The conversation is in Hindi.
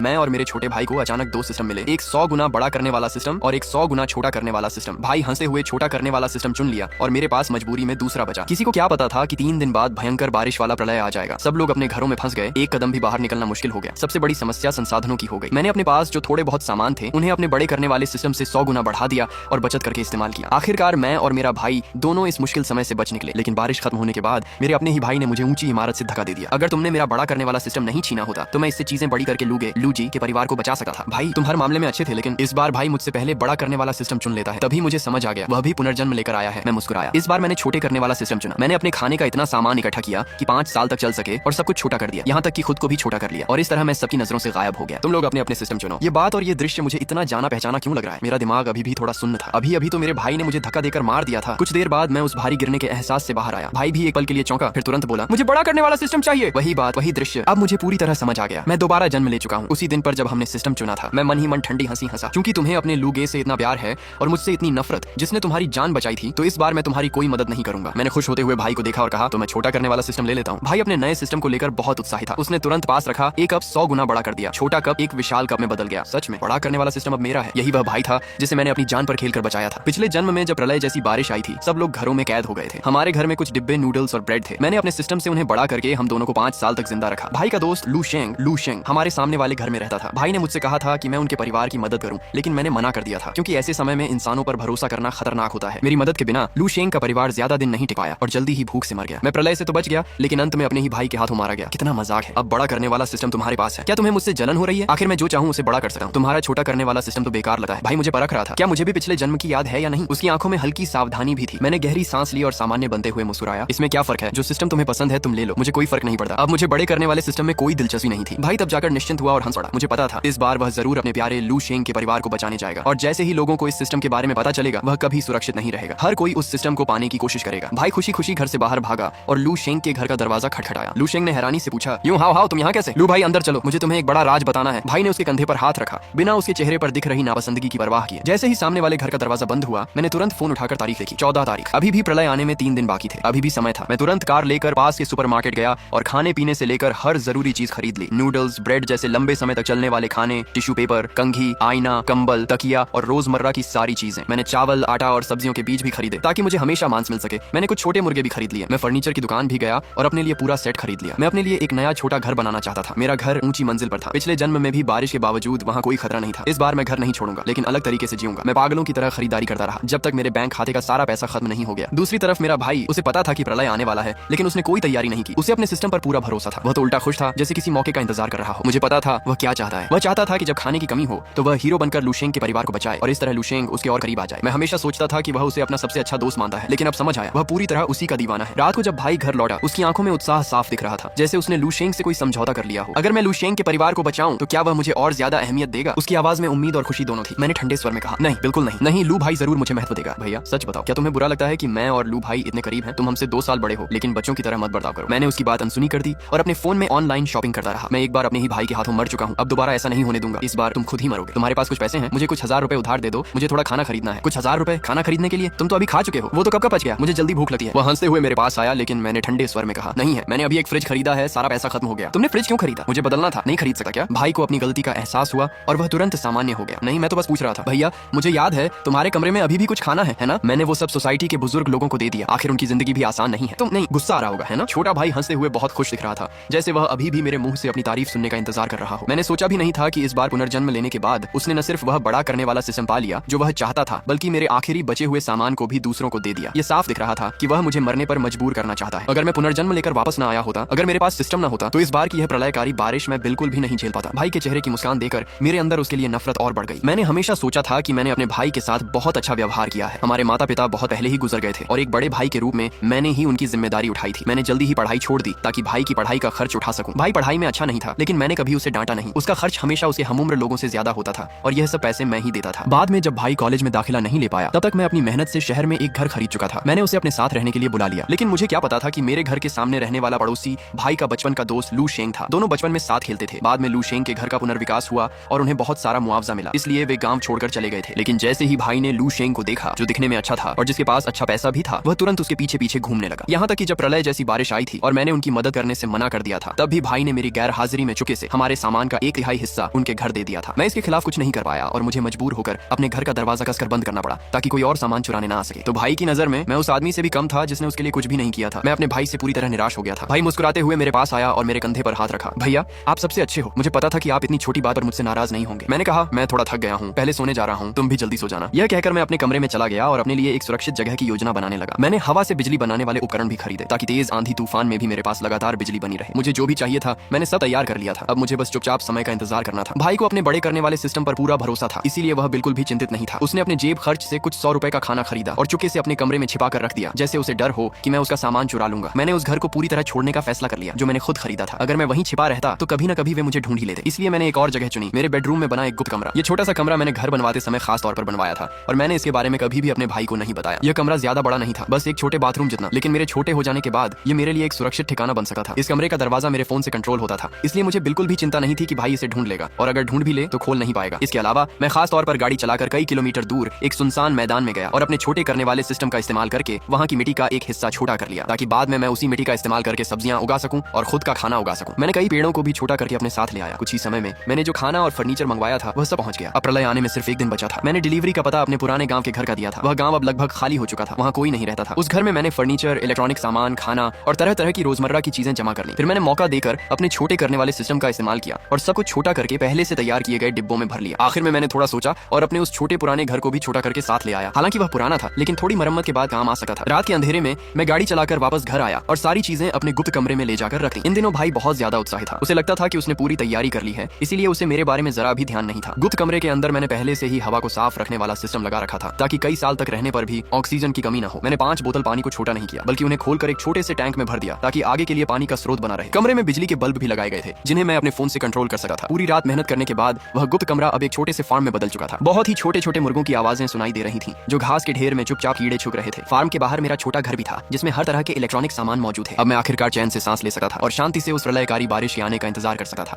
मैं और मेरे छोटे भाई को अचानक दो सिस्टम मिले, एक 100 गुना बड़ा करने वाला सिस्टम और एक 100 गुना छोटा करने वाला सिस्टम। भाई हंसते हुए छोटा करने वाला सिस्टम चुन लिया और मेरे पास मजबूरी में दूसरा बचा। किसी को क्या पता था कि 3 दिन बाद भयंकर बारिश वाला प्रलय आ जाएगा। सब लोग अपने घरों में फंस गए, एक कदम भी बाहर निकलना मुश्किल हो गया। सबसे बड़ी समस्या संसाधनों की हो गई। मैंने अपने पास जो थोड़े बहुत सामान थे उन्हें अपने बड़े करने वाले सिस्टम से 100 गुना बढ़ा दिया और बचत करके इस्तेमाल किया। आखिरकार मैं और मेरा भाई दोनों इस मुश्किल समय से बच निकले। लेकिन बारिश खत्म होने के बाद मेरे अपने ही भाई ने मुझे ऊंची इमारत से धक्का दे दिया। अगर तुमने मेरा बड़ा करने वाला सिस्टम नहीं छीना होता तो मैं इससे चीजें बड़ी करके लू जी के परिवार को बचा सकता था। भाई तुम हर मामले में अच्छे थे, लेकिन इस बार भाई मुझसे पहले बड़ा करने वाला सिस्टम चुन लेता है। तभी मुझे समझ आ गया वह भी पुनर्जन्म लेकर आया है। मैं मुस्कुराया। इस बार मैंने छोटे करने वाला सिस्टम चुना। मैंने अपने खाने का इतना सामान इकट्ठा किया कि 5 साल तक चल सके और सब कुछ छोटा कर दिया, यहाँ तक कि खुद को भी छोटा कर लिया। और इस तरह मैं सबकी नजरों से गायब हो गया। तुम लोग अपने अपने सिस्टम चुनो। ये बात और ये दृश्य मुझे इतना जाना पहचाना क्यों लग रहा है? मेरा दिमाग अभी भी थोड़ा सुन्न था। अभी तो मेरे भाई ने मुझे धक्का देकर मार दिया था। कुछ देर बाद मैं उस भारी गिरने के एहसास से बाहर आया। भाई भी एक पल के लिए चौंका, फिर तुरंत बोला मुझे बड़ा करने वाला सिस्टम चाहिए। वही बात, वही दृश्य, अब मुझे पूरी तरह समझ आ गया। मैं दोबारा जन्म ले चुका हूँ। उसी दिन पर जब हमने सिस्टम चुना था मैं मन ही मन ठंडी हंसी हंसा। क्योंकि तुम्हें अपने लूगे से इतना प्यार है और मुझसे इतनी नफरत जिसने तुम्हारी जान बचाई थी, तो इस बार मैं तुम्हारी कोई मदद नहीं करूंगा। मैंने खुश होते हुए भाई को देखा और कहा तो मैं छोटा करने वाला सिस्टम ले लेता हूँ। भाई अपने नए सिस्टम को लेकर बहुत उत्साहित था। उसने तुरंत पास रखा एक कप 100 गुना बड़ा कर दिया। छोटा कप एक विशाल कप में बदल गया। सच में बड़ा करने वाला सिस्टम अब मेरा है। यही वह भाई था जिसे मैंने अपनी जान पर खेलकर बचाया था। पिछले जन्म में जब प्रलय जैसी बारिश आई थी सब लोग घरों में कैद हो गए थे। हमारे घर में कुछ डिब्बे नूडल्स और ब्रेड थे। मैंने अपने सिस्टम से उन्हें बड़ा करके हम दोनों को 5 साल तक जिंदा रखा। भाई का दोस्त लू शेंग हमारे सामने वाले घर में रहता था। भाई ने मुझसे कहा था कि मैं उनके परिवार की मदद करूं, लेकिन मैंने मना कर दिया था क्योंकि ऐसे समय में इंसानों पर भरोसा करना खतरनाक होता है। मेरी मदद के बिना लू शेंग का परिवार ज्यादा दिन नहीं टिक पाया और जल्दी ही भूख से मर गया। मैं प्रलय से तो बच गया, लेकिन अंत में अपने ही भाई के हाथों मारा गया। कितना मजाक है। अब बड़ा करने वाला सिस्टम तुम्हारे पास है। क्या तुम्हें मुझसे जलन हो रही है? आखिर मैं जो चाहूं उसे बड़ा कर सकता हूं। तुम्हारा छोटा करने वाला सिस्टम तो बेकार लगा है। भाई मुझे परख रहा था क्या मुझे भी पिछले जन्म की याद है या नहीं। उसकी आंखों में हल्की सावधानी भी थी। मैंने गहरी सांस ली और सामान्य बनते हुए मुस्कुराया। इसमें क्या फर्क है? जो सिस्टम तुम्हें पसंद है तुम ले लो, मुझे कोई फर्क नहीं पड़ता। अब मुझे बड़े करने वाले सिस्टम में कोई दिलचस्पी नहीं थी। भाई तब जाकर निश्चिंत हुआ और हंस पड़ा। मुझे पता था इस बार वह जरूर अपने प्यारे लू शेंग के परिवार को बचाने जाएगा और जैसे ही लोगों को इस सिस्टम के बारे में पता चलेगा वह कभी सुरक्षित नहीं रहेगा। हर कोई उस सिस्टम को पाने की कोशिश करेगा। भाई खुशी खुशी घर से बाहर भागा और लू शेंग के घर का दरवाजा खटखटाया। लू शेंग ने हैरानी से पूछा यूं हाउ तुम यहाँ कैसे? लू भाई अंदर चलो, मुझे तुम्हें एक बड़ा राज बताना है। भाई ने उसके कंधे पर हाथ रखा, बिना उसके चेहरे पर दिख रही नापसंदगी की परवाह किए। जैसे ही सामने वाले घर का दरवाजा बंद हुआ मैंने तुरंत फोन उठाकर तारीख लिखी, 14 तारीख। अभी भी प्रलय आने में 3 दिन बाकी थे। अभी भी समय था। मैं तुरंत कार लेकर पास के सुपरमार्केट गया और खाने पीने से लेकर हर जरूरी चीज खरीद ली। नूडल्स, ब्रेड जैसे लंबे समय तक चलने वाले खाने, टिश्यू पेपर, कंघी, आईना, कंबल, तकिया और रोजमर्रा की सारी चीजें। मैंने चावल, आटा और सब्जियों के बीज भी खरीदे ताकि मुझे हमेशा मांस मिल सके। मैंने कुछ छोटे मुर्गे भी खरीद लिए। मैं फर्नीचर की दुकान भी गया और अपने लिए पूरा सेट खरीद लिया। मैं अपने लिए एक नया छोटा घर बनाना चाहता था। मेरा घर ऊंची मंजिल पर था। पिछले जन्म में भी बारिश के बावजूद वहाँ कोई खतरा नहीं था। इस बार मैं घर नहीं छोड़ूंगा, लेकिन अलग तरीके से जीऊंगा। मैं पागलों की तरह खरीदारी करता रहा जब तक मेरे बैंक खाते का सारा पैसा खत्म नहीं हो गया। दूसरी तरफ मेरा भाई, उसे पता था कि प्रलय आने वाला है, लेकिन उसने कोई तैयारी नहीं की। उसे अपने सिस्टम पर पूरा भरोसा था। वह तो उल्टा खुश था जैसे किसी मौके का इंतजार कर रहा हो। मुझे पता था वह क्या चाहता है। वह चाहता था कि जब खाने की कमी हो तो वह हीरो बनकर लू शेंग के परिवार को बचाए और इस तरह लू शेंग उसके और करीब आ जाए। मैं हमेशा सोचता था कि वह उसे अपना सबसे अच्छा दोस्त मानता है, लेकिन अब समझ आया वह पूरी तरह उसी का दीवाना है। रात को जब भाई घर लौटा उसकी आंखों में उत्साह साफ दिख रहा था, जैसे उसने लू शेंग से कोई समझौता कर लिया हो। अगर मैं लू शेंग के परिवार को बचाऊं तो क्या वह मुझे और ज्यादा अहमियत देगा? उसकी आवाज में उम्मीद और खुशी दोनों थी। मैंने ठंडे स्वर में कहा नहीं, बिल्कुल नहीं। नहीं, लू भाई जरूर मुझे महत्व देगा। भैया सच बताओ, क्या तुम्हें बुरा लगता है कि मैं और लू भाई इतने करीब हैं? तुम हमसे 2 साल बड़े हो, लेकिन बच्चों की तरह मत बर्ताव करो। मैंने उसकी बात अनसुनी कर दी और अपने फोन में ऑनलाइन शॉपिंग करता रहा। मैं एक बार अपने ही भाई के हाथों मर चुका हूँ, अब दोबारा ऐसा नहीं होने दूंगा। इस बार तुम खुद ही मरोगे। तुम्हारे पास कुछ पैसे हैं? मुझे कुछ 1000 रुपए उधार दे दो, मुझे थोड़ा खाना खरीदना है। कुछ 1000 रुपए खाना खरीदने के लिए? तुम तो अभी खा चुके हो, वो तो कब का बच गया। मुझे जल्दी भूख लगी है। वह हंसते हुए मेरे पास आया, लेकिन मैंने ठंडे स्वर में कहा नहीं है, मैंने अभी एक फ्रिज खरीदा है, सारा पैसा खत्म हो गया। तुमने फ्रिज क्यों खरीदा? मुझे बदलना था, नहीं खरीद सका क्या? भाई को अपनी गलती का एहसास हुआ और वह तुरंत सामान्य हो गया। नहीं, मैं तो बस पूछ रहा था। भैया मुझे याद है तुम्हारे कमरे में अभी भी कुछ खाना है ना? मैंने वो सब सोसाइटी के बुजुर्ग लोगों को दे दिया। आखिर उनकी जिंदगी भी आसान नहीं है। तुम नहीं, गुस्सा आ रहा होगा है ना? छोटा भाई हंसते हुए बहुत खुश दिख रहा था, जैसे वह अभी भी मेरे मुंह से अपनी तारीफ सुनने का इंतजार कर रहा हो। मैंने सोचा भी नहीं था कि इस बार पुनर्जन्म लेने के बाद उसने न सिर्फ वह बड़ा करने वाला सिस्टम पा लिया जो वह चाहता था, बल्कि मेरे आखिरी बचे हुए सामान को भी दूसरों को दे दिया। ये साफ दिख रहा था कि वह मुझे मरने पर मजबूर करना चाहता है। अगर मैं पुनर्जन्म लेकर वापस न आया होता, अगर मेरे पास सिस्टम न होता, तो इस बार की यह प्रलयकारी बारिश मैं बिल्कुल भी नहीं झेल पाता। भाई के चेहरे की मुस्कान देकर मेरे अंदर उसके लिए नफरत और बढ़ गई। मैंने हमेशा सोचा था कि मैंने अपने भाई के साथ बहुत अच्छा व्यवहार किया है। हमारे माता पिता बहुत पहले ही गुजर गए थे और एक बड़े भाई के रूप में मैंने ही उनकी जिम्मेदारी उठाई थी। मैंने जल्दी ही पढ़ाई छोड़ दी ताकि भाई की पढ़ाई का खर्च उठा सकूं। भाई पढ़ाई में अच्छा नहीं था, लेकिन मैंने कभी उसे डांटा नहीं। उसका खर्च हमेशा उसके हमउम्र लोगों से ज्यादा होता था और यह सब पैसे मैं ही देता था। बाद में जब भाई कॉलेज में दाखिला नहीं ले पाया, तब तक मैं अपनी मेहनत से शहर में एक घर खरीद चुका था। मैंने उसे अपने साथ रहने के लिए बुला लिया, लेकिन मुझे क्या पता था कि मेरे घर के सामने रहने वाला पड़ोसी भाई का बचपन का दोस्त लू शेंग था। दोनों बचपन में साथ खेलते थे। बाद में लू शेंग के घर का पुनर्विकास हुआ और उन्हें बहुत सारा मुआवजा मिला, इसलिए वे गांव छोड़कर चले गए थे। लेकिन जैसे ही भाई ने लू शेंग को देखा, जो दिखने में अच्छा था और जिसके पास अच्छा पैसा भी था, वह तुरंत उसके पीछे पीछे घूमने लगा। यहाँ तक कि जब प्रलय जैसी बारिश आई थी और मैंने उनकी मदद करने से मना कर दिया था, तब भी भाई ने मेरी गैर हाजिरी में चुके से हमारे सामान सामान का 1/3 हिस्सा उनके घर दे दिया था। मैं इसके खिलाफ कुछ नहीं कर पाया और मुझे मजबूर होकर अपने घर का दरवाजा कसकर बंद करना पड़ा ताकि कोई और सामान चुराने ना आ सके। तो भाई की नजर में मैं उस आदमी से भी कम था जिसने उसके लिए कुछ भी नहीं किया था। मैं अपने भाई से पूरी तरह निराश हो गया था। भाई मुस्कुराते हुए मेरे पास आया और मेरे कंधे पर हाथ रखा। भैया, आप सबसे अच्छे हो, मुझे पता था कि आप इतनी छोटी बात पर मुझसे नाराज नहीं होंगे। मैंने कहा, मैं थोड़ा थक गया हूँ, पहले सोने जा रहा हूँ, तुम भी जल्दी सो जाना। यह कहकर मैं अपने कमरे में चला गया और अपने लिए एक सुरक्षित जगह की योजना बनाने लगा। मैंने हवा से बिजली बनाने वाले उपकरण भी खरीदे ताकि तेज आंधी तूफान में भी मेरे पास लगातार बिजली बनी रहे। मुझे जो भी चाहिए था मैंने सब तैयार कर लिया था। अब मुझे बस चुपचाप समय का इंतजार करना था। भाई को अपने बड़े करने वाले सिस्टम पर पूरा भरोसा था, इसीलिए वह बिल्कुल भी चिंतित नहीं था। उसने अपने जेब खर्च से कुछ 100 रुपए का खाना खरीदा और चुपके से अपने कमरे में छिपा कर रख दिया, जैसे उसे डर हो कि मैं उसका सामान चुरा लूंगा। मैंने उस घर को पूरी तरह छोड़ने का फैसला कर लिया जो मैंने खुद खरीदा था। अगर मैं वहीं छिपा रहता तो कभी न कभी वे मुझे ढूंढ ही लेते। इसलिए मैंने एक और जगह चुनी, मेरे बेडरूम में बना एक गुप्त कमरा। ये छोटा सा कमरा मैंने घर बनवाते समय खास तौर पर बनवाया था और मैंने इसके बारे में कभी भी अपने भाई को नहीं बताया। यह कमरा ज्यादा बड़ा नहीं था, बस एक छोटे बाथरूम जितना, लेकिन मेरे छोटे हो जाने के बाद ये मेरे लिए एक सुरक्षित ठिकाना बन सका था। इस कमरे का दरवाजा मेरे फोन से कंट्रोल होता था, इसलिए मुझे बिल्कुल भी चिंता नहीं थी कि भाई इसे ढूंढ लेगा और अगर ढूंढ भी ले तो खोल नहीं पाएगा। इसके अलावा मैं खास तौर पर गाड़ी चलाकर कई किलोमीटर दूर एक सुनसान मैदान में गया और अपने छोटे करने वाले सिस्टम का इस्तेमाल करके वहाँ की मिट्टी का एक हिस्सा छोटा कर लिया ताकि बाद में मैं उसी मिट्टी का इस्तेमाल करके सब्जियां उगा सकूं और खुद का खाना उगा सकूं। मैंने कई पेड़ों को भी छोटा करके अपने साथ ले आया। कुछ ही समय में मैंने जो खाना और फर्नीचर मंगवाया था वह सब पहुंच गया। अब प्रलय आने में सिर्फ एक दिन बचा था। मैंने डिलीवरी का पता अपने पुराने गांव के घर का दिया था। वह गांव अब लगभग खाली हो चुका था, वहाँ कोई नहीं रहता था। उस घर में मैंने फर्नीचर, इलेक्ट्रॉनिक सामान, खाना और तरह तरह की रोजमर्रा की चीजें जमा कर ली। फिर मैंने मौका देकर अपने छोटे करने वाले सिस्टम का इस्तेमाल किया और सब कुछ छोटा करके पहले से तैयार किए गए डिब्बों में भर लिया। आखिर में मैंने थोड़ा सोचा और अपने उस छोटे पुराने घर को भी छोटा करके साथ ले आया। हालांकि वह पुराना था लेकिन थोड़ी मरम्मत के बाद काम आ सका था। रात के अंधेरे में मैं गाड़ी चलाकर वापस घर आया और सारी चीजें अपने गुप्त कमरे में ले जाकर रख दी। इन दिनों भाई बहुत ज्यादा उत्साहित था। उसे लगता था कि उसने पूरी तैयारी कर ली है, इसीलिए उसे मेरे बारे में जरा भी ध्यान नहीं था। गुप्त कमरे के अंदर मैंने पहले से ही हवा को साफ रखने वाला सिस्टम लगा रखा था ताकि कई साल तक रहने पर भी ऑक्सीजन की कमी न हो। मैंने 5 बोतल पानी को छोटा नहीं किया बल्कि उन्हें खोलकर एक छोटे से टैंक में भर दिया ताकि आगे के लिए पानी का स्रोत बना रहे। कमरे में बिजली के बल्ब भी लगाए गए थे जिन्हें मैं अपने फोन से कंट्रोल कर सका था। पूरी रात मेहनत करने के बाद वह गुप्त कमरा अब एक छोटे से फार्म में बदल चुका था। बहुत ही छोटे छोटे मुर्गों की आवाजें सुनाई दे रही थी जो घास के ढेर में चुपचाप कीड़े छुप रहे थे। फार्म के बाहर मेरा छोटा घर भी था जिसमें हर तरह के इलेक्ट्रॉनिक सामान मौजूद है। अब मैं आखिरकार चैन से सांस ले सका था और शांति से उस प्रलयकारी बारिश के आने का इंतजार कर सका था।